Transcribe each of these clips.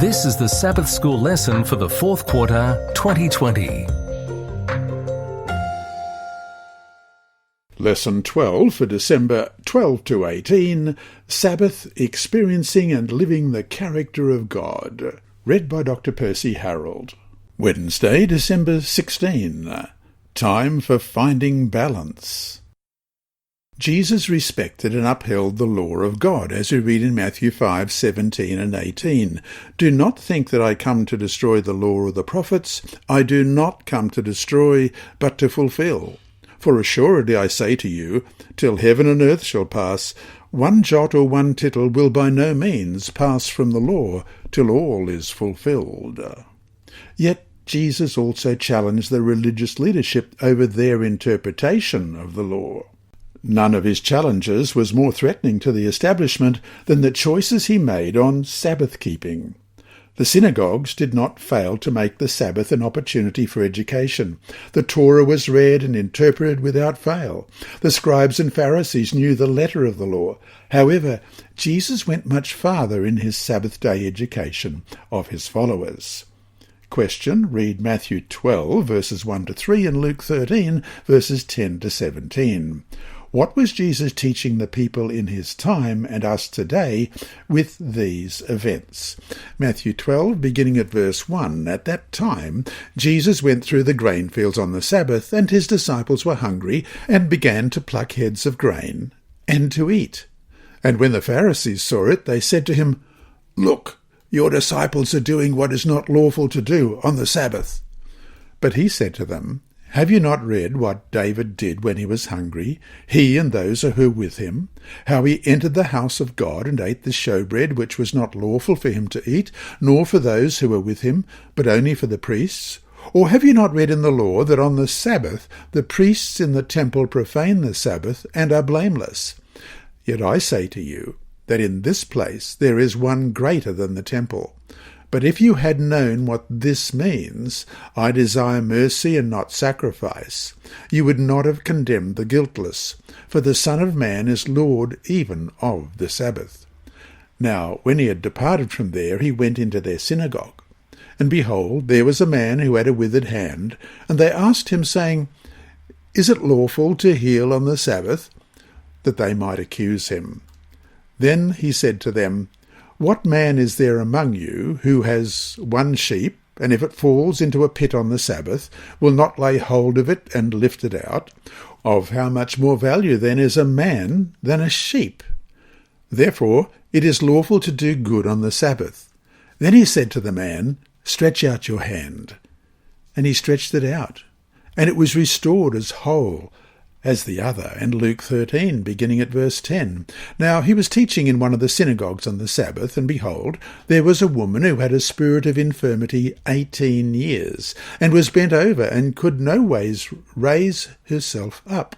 This is the Sabbath School lesson for the fourth quarter, 2020. Lesson 12 for December 12 to 18, Sabbath, Experiencing and Living the Character of God. Read by Dr. Percy Harrold. Wednesday, December 16. Time for Finding Balance. Jesus respected and upheld the law of God, as we read in Matthew 5:17 and 18. Do not think that I come to destroy the law or the prophets. I do not come to destroy, but to fulfill. For assuredly I say to you, till heaven and earth shall pass, one jot or one tittle will by no means pass from the law, till all is fulfilled. Yet Jesus also challenged the religious leadership over their interpretation of the law. None of his challenges was more threatening to the establishment than the choices he made on Sabbath keeping. The synagogues did not fail to make the Sabbath an opportunity for education. The Torah was read and interpreted without fail. The scribes and Pharisees knew the letter of the law. However, Jesus went much farther in his Sabbath day education of his followers. Question, read Matthew 12, verses 1 to 3, and Luke 13, verses 10 to 17. What was Jesus teaching the people in his time and us today with these events? Matthew 12, beginning at verse 1. At that time, Jesus went through the grain fields on the Sabbath, and his disciples were hungry, and began to pluck heads of grain, and to eat. And when the Pharisees saw it, they said to him, Look, your disciples are doing what is not lawful to do on the Sabbath. But he said to them, Have you not read what David did when he was hungry, he and those who were with him, how he entered the house of God and ate the showbread which was not lawful for him to eat, nor for those who were with him, but only for the priests? Or have you not read in the law that on the Sabbath the priests in the temple profane the Sabbath and are blameless? Yet I say to you that in this place there is one greater than the temple. But if you had known what this means, I desire mercy and not sacrifice, you would not have condemned the guiltless, for the Son of Man is Lord even of the Sabbath. Now, when he had departed from there, he went into their synagogue. And behold, there was a man who had a withered hand, and they asked him, saying, Is it lawful to heal on the Sabbath? That they might accuse him. Then he said to them, What man is there among you who has one sheep, and if it falls into a pit on the Sabbath, will not lay hold of it and lift it out? Of how much more value then is a man than a sheep? Therefore it is lawful to do good on the Sabbath. Then he said to the man, Stretch out your hand. And he stretched it out, and it was restored as whole as the other. And Luke 13, beginning at verse 10. Now he was teaching in one of the synagogues on the Sabbath, and behold, there was a woman who had a spirit of infirmity 18 years, and was bent over, and could no ways raise herself up.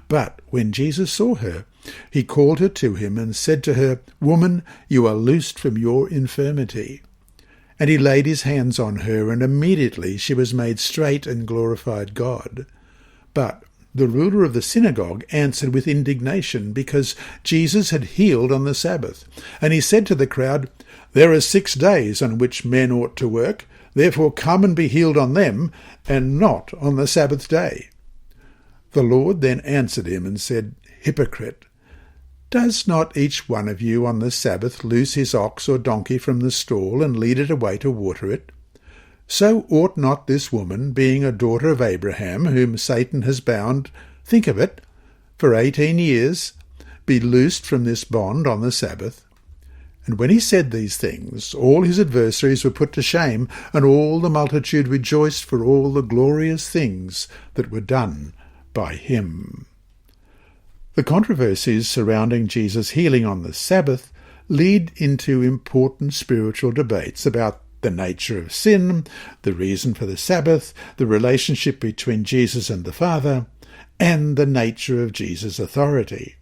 But when Jesus saw her, he called her to him, and said to her, Woman, you are loosed from your infirmity. And he laid his hands on her, and immediately she was made straight, and glorified God. But the ruler of the synagogue answered with indignation, because Jesus had healed on the Sabbath. And he said to the crowd, There are 6 days on which men ought to work. Therefore come and be healed on them, and not on the Sabbath day. The Lord then answered him and said, Hypocrite, does not each one of you on the Sabbath loose his ox or donkey from the stall, and lead it away to water it? So ought not this woman, being a daughter of Abraham, whom Satan has bound, think of it, for 18 years, be loosed from this bond on the Sabbath? And when he said these things, all his adversaries were put to shame, and all the multitude rejoiced for all the glorious things that were done by him. The controversies surrounding Jesus' healing on the Sabbath lead into important spiritual debates about the nature of sin, the reason for the Sabbath, the relationship between Jesus and the Father, and the nature of Jesus' authority.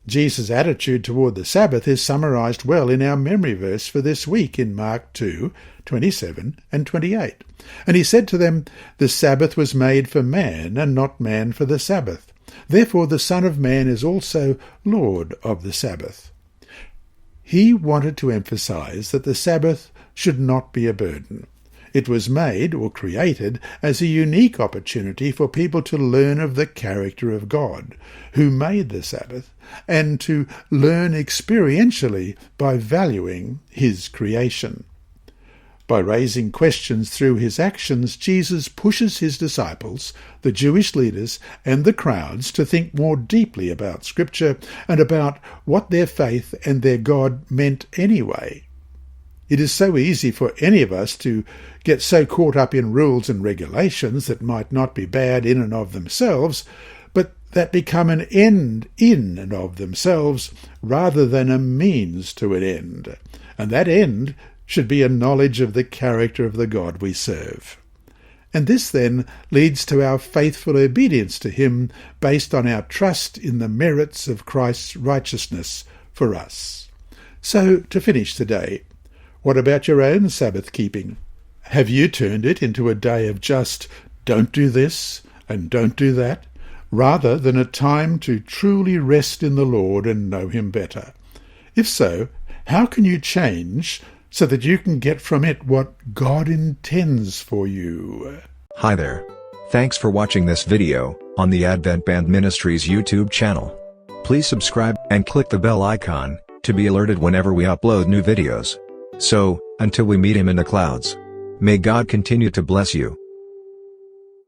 Jesus' attitude toward the Sabbath is summarized well in our memory verse for this week in Mark 2:27 and 28. And he said to them, The Sabbath was made for man, and not man for the Sabbath. Therefore the Son of Man is also Lord of the Sabbath. He wanted to emphasize that the Sabbath should not be a burden. It was made or created as a unique opportunity for people to learn of the character of God, who made the Sabbath, and to learn experientially by valuing his creation. By raising questions through his actions, Jesus pushes his disciples, the Jewish leaders, and the crowds to think more deeply about Scripture and about what their faith and their God meant anyway. It is so easy for any of us to get so caught up in rules and regulations that might not be bad in and of themselves, but that become an end in and of themselves rather than a means to an end. And that end should be a knowledge of the character of the God we serve. And this then leads to our faithful obedience to him based on our trust in the merits of Christ's righteousness for us. So, to finish today, what about your own Sabbath keeping? Have you turned it into a day of just don't do this and don't do that, rather than a time to truly rest in the Lord and know him better? If so, how can you change so that you can get from it what God intends for you? Hi there. Thanks for watching this video on the Advent-band Ministries YouTube channel. Please subscribe and click the bell icon to be alerted whenever we upload new videos. So, until we meet him in the clouds, may God continue to bless you.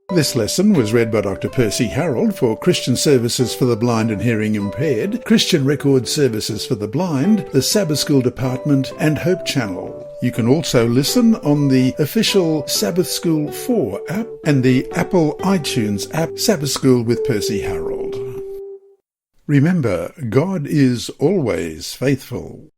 This lesson was read by Dr. Percy Harrold for Christian Services for the Blind and Hearing Impaired, Christian Record Services for the Blind, the Sabbath School Department, and Hope Channel. You can also listen on the official Sabbath School 4 app and the Apple iTunes app, Sabbath School with Percy Harrold. Remember, God is always faithful.